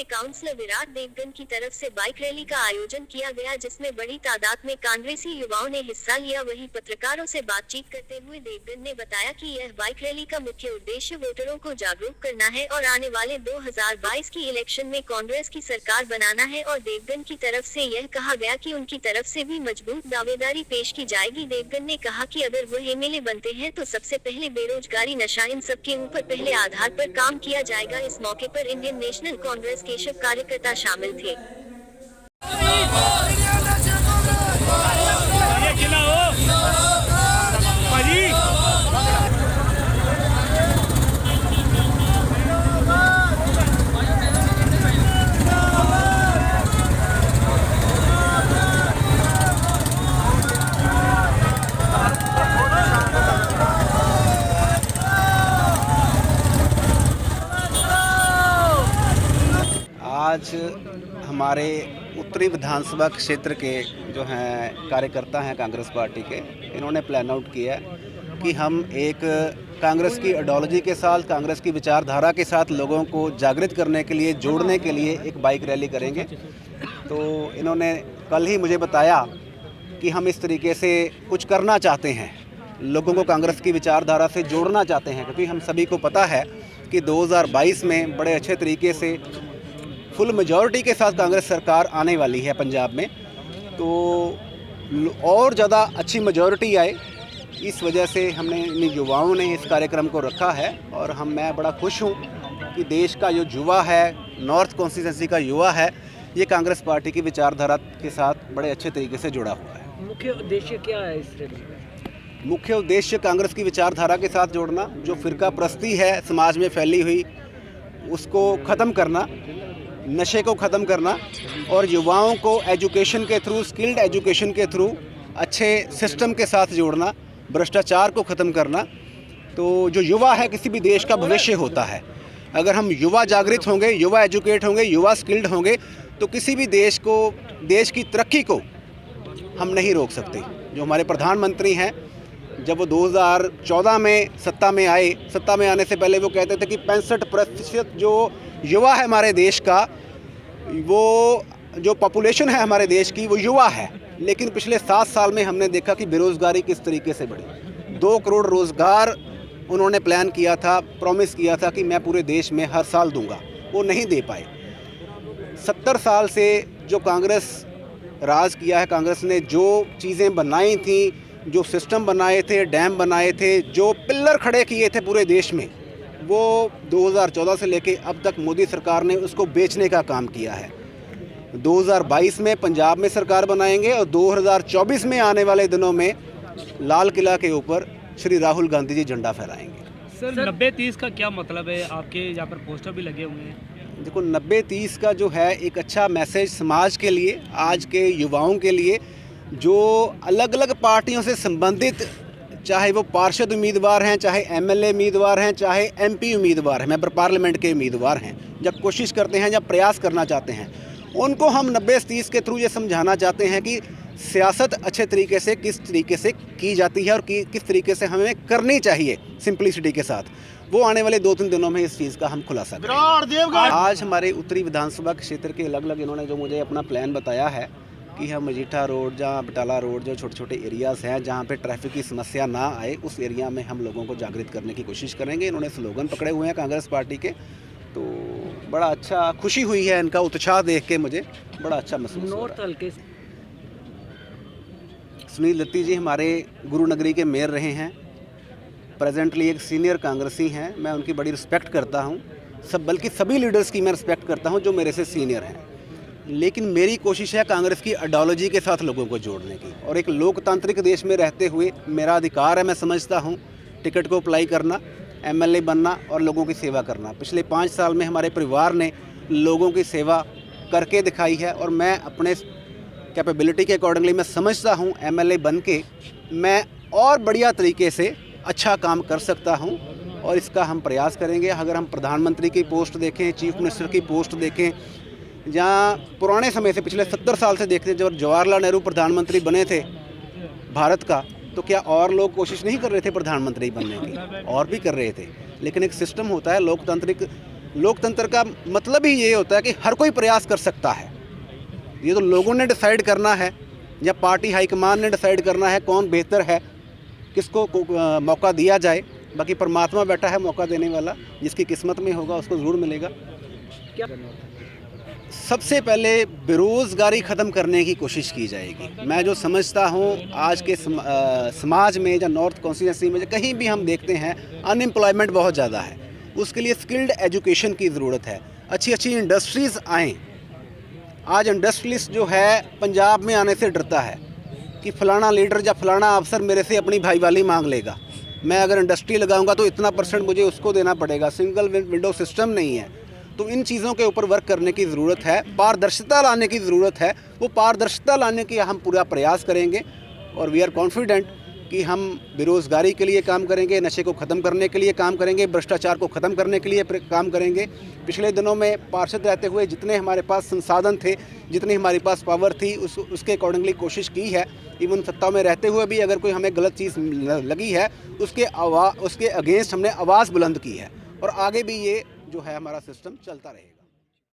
से काउंसलर विराट देवगन की तरफ से बाइक रैली का आयोजन किया गया, जिसमें बड़ी तादाद में कांग्रेसी युवाओं ने हिस्सा लिया। वहीं पत्रकारों से बातचीत करते हुए देवगन ने बताया कि यह बाइक रैली का मुख्य उद्देश्य वोटरों को जागरूक करना है और आने वाले 2022 की इलेक्शन में कांग्रेस की सरकार बनाना है। और देवगन की तरफ से यह कहा गया कि उनकी तरफ से भी मजबूत दावेदारी पेश की जाएगी। देवगन ने कहा कि अगर वह एमएलए बनते हैं तो सबसे पहले बेरोजगारी, नशा, इन सब के ऊपर पहले आधार पर काम किया जाएगा। इस मौके पर इंडियन नेशनल कांग्रेस केशव कार्यकर्ता शामिल थे। आज हमारे उत्तरी विधानसभा क्षेत्र के जो हैं कार्यकर्ता हैं कांग्रेस पार्टी के, इन्होंने प्लान आउट किया कि हम एक कांग्रेस की आइडियोलॉजी के साथ, कांग्रेस की विचारधारा के साथ लोगों को जागृत करने के लिए, जोड़ने के लिए एक बाइक रैली करेंगे। तो इन्होंने कल ही मुझे बताया कि हम इस तरीके से कुछ करना चाहते हैं, लोगों को कांग्रेस की विचारधारा से जोड़ना चाहते हैं, क्योंकि हम सभी को पता है कि 2022 में बड़े अच्छे तरीके से फुल मेजॉरिटी के साथ कांग्रेस सरकार आने वाली है पंजाब में। तो और ज़्यादा अच्छी मेजॉरिटी आए, इस वजह से हमने इन युवाओं ने इस कार्यक्रम को रखा है। और मैं बड़ा खुश हूँ कि देश का जो युवा है, नॉर्थ कॉन्स्टिट्यूंसी का युवा है, ये कांग्रेस पार्टी की विचारधारा के साथ बड़े अच्छे तरीके से जुड़ा हुआ है। मुख्य उद्देश्य क्या है इस रैली का? मुख्य उद्देश्य कांग्रेस की विचारधारा के साथ जोड़ना, जो फिरका परस्ती है समाज में फैली हुई उसको ख़त्म करना, नशे को ख़त्म करना और युवाओं को एजुकेशन के थ्रू, स्किल्ड एजुकेशन के थ्रू अच्छे सिस्टम के साथ जोड़ना, भ्रष्टाचार को ख़त्म करना। तो जो युवा है किसी भी देश का भविष्य होता है। अगर हम युवा जागृत होंगे, युवा एजुकेट होंगे, युवा स्किल्ड होंगे, तो किसी भी देश को, देश की तरक्की को हम नहीं रोक सकते। जो हमारे प्रधानमंत्री हैं, जब वो 2014 में सत्ता में आए, सत्ता में आने से पहले वो कहते थे कि 65% जो युवा है हमारे देश का, वो जो पॉपुलेशन है हमारे देश की, वो युवा है। लेकिन पिछले 7 साल में हमने देखा कि बेरोज़गारी किस तरीके से बढ़ी। 2 करोड़ रोज़गार उन्होंने प्लान किया था, प्रॉमिस किया था कि मैं पूरे देश में हर साल दूंगा, वो नहीं दे पाए। 70 साल से जो कांग्रेस राज किया है, कांग्रेस ने जो चीज़ें बनाई थी, जो सिस्टम बनाए थे, डैम बनाए थे, जो पिल्लर खड़े किए थे पूरे देश में, वो 2014 से लेके अब तक मोदी सरकार ने उसको बेचने का काम किया है। 2022 में पंजाब में सरकार बनाएंगे और 2024 में आने वाले दिनों में लाल किला के ऊपर श्री राहुल गांधी जी झंडा फहराएंगे। सर 90-30 का क्या मतलब है? आपके यहाँ पर पोस्टर भी लगे हुए हैं। देखो, 90-30 का जो है एक अच्छा मैसेज समाज के लिए, आज के युवाओं के लिए, जो अलग अलग पार्टियों से संबंधित, चाहे वो पार्षद उम्मीदवार हैं, चाहे एमएलए उम्मीदवार हैं, चाहे एमपी उम्मीदवार हैं, मेंबर पार्लियामेंट के उम्मीदवार हैं, जब कोशिश करते हैं, जब प्रयास करना चाहते हैं, उनको हम 90-30 के थ्रू ये समझाना चाहते हैं कि सियासत अच्छे तरीके से किस तरीके से की जाती है और किस तरीके से हमें करनी चाहिए सिंपलिसिटी के साथ। वो आने वाले 2-3 दिनों में इस चीज़ का हम खुलासा करेंगे। आज हमारे उत्तरी विधानसभा क्षेत्र के अलग अलग इन्होंने जो मुझे अपना प्लान बताया है कि हम मजीठा रोड, जहाँ बटाला रोड, जो छोटे छोटे एरियाज़ हैं जहाँ पे ट्रैफिक की समस्या ना आए, उस एरिया में हम लोगों को जागृत करने की कोशिश करेंगे। इन्होंने स्लोगन पकड़े हुए हैं कांग्रेस पार्टी के, तो बड़ा अच्छा, खुशी हुई है इनका उत्साह देख के, मुझे बड़ा अच्छा महसूस हो रहा है। सुनील दत्ती जी हमारे गुरु नगरी के मेयर रहे हैं, प्रेजेंटली एक सीनियर कांग्रेसी हैं। मैं उनकी बड़ी रिस्पेक्ट करता हूँ, बल्कि सभी लीडर्स की मैं रिस्पेक्ट करता हूँ जो मेरे से सीनियर हैं। लेकिन मेरी कोशिश है कांग्रेस की आइडियोलॉजी के साथ लोगों को जोड़ने की, और एक लोकतांत्रिक देश में रहते हुए मेरा अधिकार है, मैं समझता हूँ, टिकट को अप्लाई करना, एमएलए बनना और लोगों की सेवा करना। पिछले 5 साल में हमारे परिवार ने लोगों की सेवा करके दिखाई है, और मैं अपने कैपेबिलिटी के अकॉर्डिंगली मैं समझता हूँ एमएलए बन के मैं और बढ़िया तरीके से अच्छा काम कर सकता हूँ, और इसका हम प्रयास करेंगे। अगर हम प्रधानमंत्री की पोस्ट देखें, चीफ मिनिस्टर की पोस्ट देखें, जहाँ पुराने समय से, पिछले 70 साल से देखते हैं, जब जवाहरलाल नेहरू प्रधानमंत्री बने थे भारत का, तो क्या और लोग कोशिश नहीं कर रहे थे प्रधानमंत्री बनने की? और भी कर रहे थे। लेकिन एक सिस्टम होता है लोकतांत्रिक लोकतंत्र का मतलब ही ये होता है कि हर कोई प्रयास कर सकता है। ये तो लोगों ने डिसाइड करना है या पार्टी हाईकमान ने डिसाइड करना है कौन बेहतर है, किसको मौका दिया जाए। बाकी परमात्मा बैठा है मौका देने वाला, जिसकी किस्मत में होगा उसको ज़रूर मिलेगा। क्या सबसे पहले बेरोज़गारी ख़त्म करने की कोशिश की जाएगी। मैं जो समझता हूँ आज के समाज में या नॉर्थ कॉन्स्टिट्यूंसी में कहीं भी हम देखते हैं अनएम्प्लॉयमेंट बहुत ज़्यादा है। उसके लिए स्किल्ड एजुकेशन की ज़रूरत है, अच्छी अच्छी इंडस्ट्रीज़ आएँ। आज इंडस्ट्रियलिस्ट जो है पंजाब में आने से डरता है कि फ़लाना लीडर या फ़लाना अफसर मेरे से अपनी भाईवाली मांग लेगा, मैं अगर इंडस्ट्री लगाऊंगा तो इतना % मुझे उसको देना पड़ेगा, सिंगल विंडो सिस्टम नहीं है। तो इन चीज़ों के ऊपर वर्क करने की ज़रूरत है, पारदर्शिता लाने की ज़रूरत है। वो पारदर्शिता लाने की हम पूरा प्रयास करेंगे और वी आर कॉन्फिडेंट कि हम बेरोज़गारी के लिए काम करेंगे, नशे को ख़त्म करने के लिए काम करेंगे, भ्रष्टाचार को ख़त्म करने के लिए काम करेंगे। पिछले दिनों में पार्षद रहते हुए जितने हमारे पास संसाधन थे, जितनी हमारे पास पावर थी, उसके अकॉर्डिंगली कोशिश की है। इवन सत्ता में रहते हुए भी अगर कोई हमें गलत चीज़ लगी है उसके अगेंस्ट हमने आवाज़ बुलंद की है और आगे भी ये जो है हमारा सिस्टम चलता रहेगा।